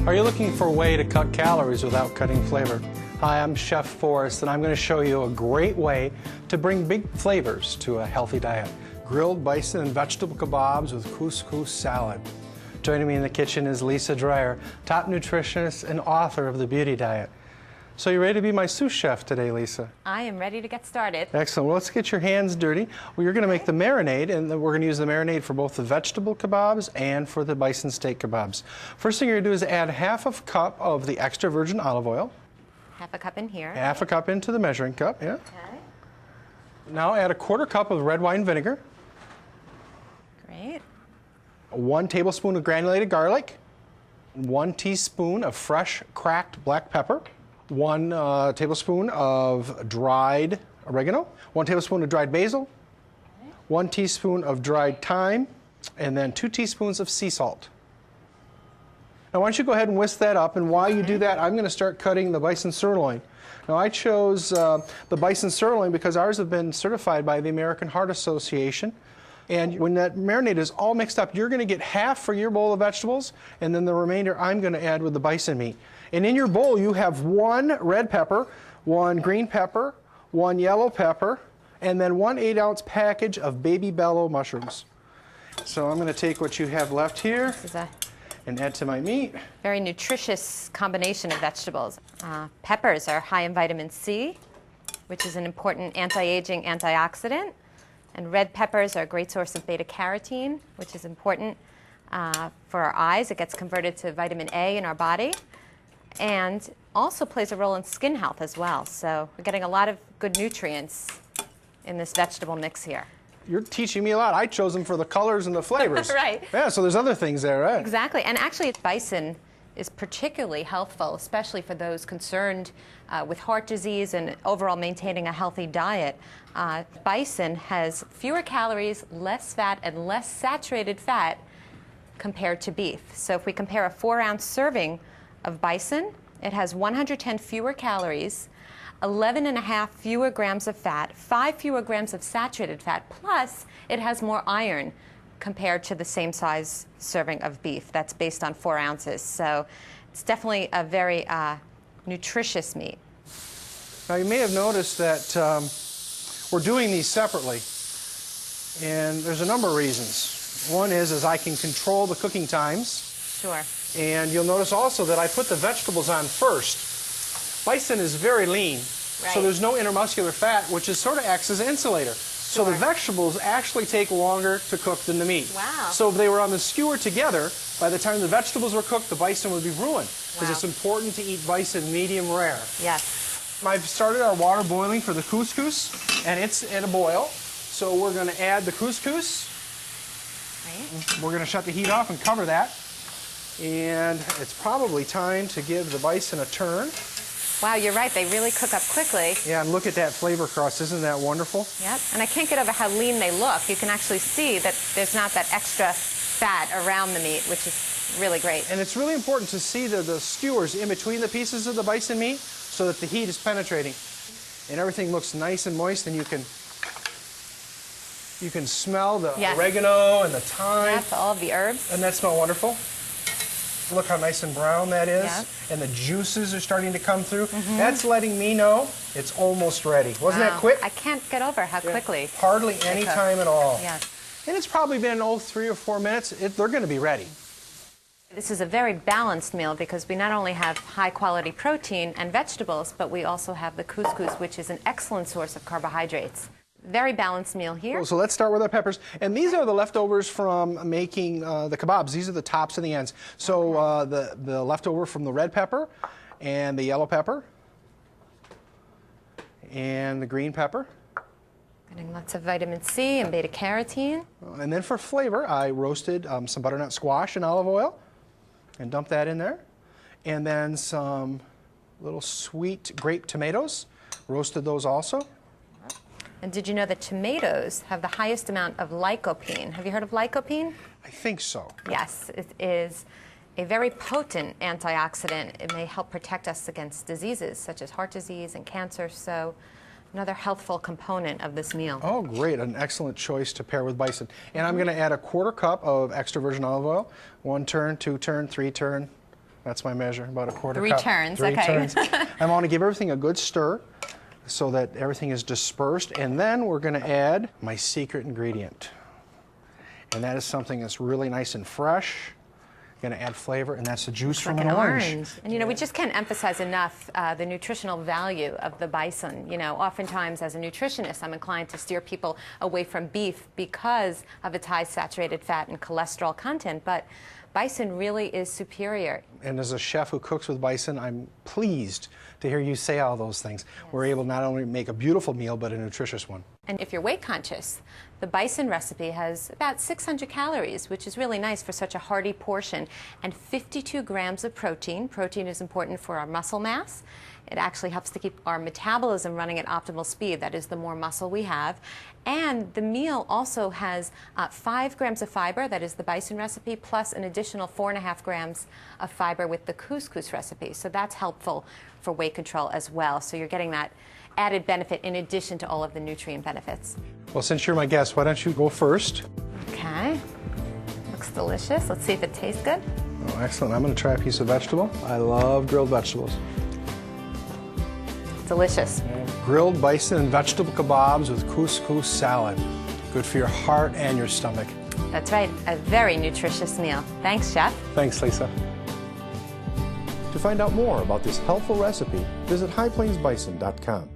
Are you looking for a way to cut calories without cutting flavor? Hi, I'm Chef Forrest, and I'm going to show you a great way to bring big flavors to a healthy diet. Grilled bison and vegetable kebabs with couscous salad. Joining me in the kitchen is Lisa Dreyer, top nutritionist and author of The Beauty Diet. So you ready to be my sous chef today, Lisa? I am ready to get started. Excellent. Well, let's get your hands dirty. Well, you're going to make the marinade, and we're going to use the marinade for both the vegetable kebabs and for the bison steak kebabs. First thing you're going to do is add half a cup of the extra virgin olive oil. Half a cup in here. Half a cup into the measuring cup, yeah. Okay. Now add a quarter cup of red wine vinegar. Great. 1 tablespoon of granulated garlic. 1 teaspoon of fresh cracked black pepper. 1 tablespoon of dried oregano, 1 tablespoon of dried basil, 1 teaspoon of dried thyme, and then 2 teaspoons of sea salt. Now, why don't you go ahead and whisk that up, and while you do that, I'm going to start cutting the bison sirloin. Now, I chose the bison sirloin because ours have been certified by the American Heart Association. And when that marinade is all mixed up, you're going to get half for your bowl of vegetables, and then the remainder I'm going to add with the bison meat. And in your bowl, you have 1 red pepper, 1 green pepper, 1 yellow pepper, and then 1 8-ounce package of baby bellow mushrooms. So I'm going to take what you have left here and add to my meat. Very nutritious combination of vegetables. Peppers are high in vitamin C, which is an important anti-aging antioxidant. And red peppers are a great source of beta-carotene, which is important for our eyes. It gets converted to vitamin A in our body, and also plays a role in skin health as well. So we're getting a lot of good nutrients in this vegetable mix here. You're teaching me a lot. I chose them for the colors and the flavors. Right. Yeah, so there's other things there, right? Exactly. And actually, bison is particularly healthful, especially for those concerned with heart disease and overall maintaining a healthy diet. Bison has fewer calories, less fat, and less saturated fat compared to beef. So if we compare a 4-ounce serving of bison, it has 110 fewer calories, 11.5 fewer grams of fat, 5 fewer grams of saturated fat, plus it has more iron compared to the same size serving of beef. That's based on 4 ounces. So it's definitely a very nutritious meat. Now you may have noticed that we're doing these separately, and there's a number of reasons. One is I can control the cooking times. Sure. And you'll notice also that I put the vegetables on first. Bison is very lean, right. So there's no intermuscular fat, which is sort of acts as an insulator. So the vegetables actually take longer to cook than the meat. Wow. So if they were on the skewer together, by the time the vegetables were cooked, the bison would be ruined. Because it's important to eat bison medium rare. Yes. I've started our water boiling for the couscous, and it's at a boil. So we're going to add the couscous. Right. We're going to shut the heat off and cover that. And it's probably time to give the bison a turn. Wow, you're right. They really cook up quickly. Yeah, and look at that flavor crust. Isn't that wonderful? Yep. And I can't get over how lean they look. You can actually see that there's not that extra fat around the meat, which is really great. And it's really important to see the skewers in between the pieces of the bison meat so that the heat is penetrating. And everything looks nice and moist, and you can smell the oregano and the thyme. Yep, all of the herbs. And that smells wonderful. Look how nice and brown that is. Yep. And the juices are starting to come through. That's letting me know it's almost ready. Wasn't that quick? I can't get over how quickly. Hardly any time at all. Yes. And it's probably been 3 or 4 minutes. They're going to be ready. This is a very balanced meal because we not only have high-quality protein and vegetables, but we also have the couscous, which is an excellent source of carbohydrates. Very balanced meal here. So let's start with our peppers. And these are the leftovers from making the kebabs. These are the tops and the ends. So the leftover from the red pepper and the yellow pepper and the green pepper. Getting lots of vitamin C and beta-carotene. And then for flavor, I roasted some butternut squash in olive oil and dumped that in there. And then some little sweet grape tomatoes. Roasted those also. And did you know that tomatoes have the highest amount of lycopene? Have you heard of lycopene? I think so. Yes, it is a very potent antioxidant. It may help protect us against diseases such as heart disease and cancer. So another healthful component of this meal. Oh, great. An excellent choice to pair with bison. And I'm going to add a quarter cup of extra virgin olive oil. 1 turn, 2 turn, 3 turn, That's my measure, about a quarter Three cup. turns, Three okay. turns. I want to give everything a good stir so that everything is dispersed, and then we're going to add my secret ingredient. And that is something that's really nice and fresh, going to add flavor, and that's the juice from Like an an orange. And you know, we just can't emphasize enough the nutritional value of the bison. You know, oftentimes as a nutritionist, I'm inclined to steer people away from beef because of its high saturated fat and cholesterol content, but bison really is superior. And as a chef who cooks with bison, I'm pleased to hear you say all those things. Yes. We're able not only to make a beautiful meal, but a nutritious one. And if you're weight conscious, the bison recipe has about 600 calories, which is really nice for such a hearty portion, and 52 grams of protein. Protein is important for our muscle mass. It actually helps to keep our metabolism running at optimal speed. That is, the more muscle we have. And the meal also has 5 grams of fiber, that is the bison recipe, plus an additional 4.5 grams of fiber with the couscous recipe. So that's helpful for weight control as well. So you're getting that added benefit in addition to all of the nutrient benefits. Well, since you're my guest, why don't you go first? Okay. Looks delicious. Let's see if it tastes good. Oh, excellent. I'm going to try a piece of vegetable. I love grilled vegetables. Delicious. Grilled bison and vegetable kebabs with couscous salad. Good for your heart and your stomach. That's right. A very nutritious meal. Thanks, Chef. Thanks, Lisa. To find out more about this helpful recipe, visit highplainsbison.com.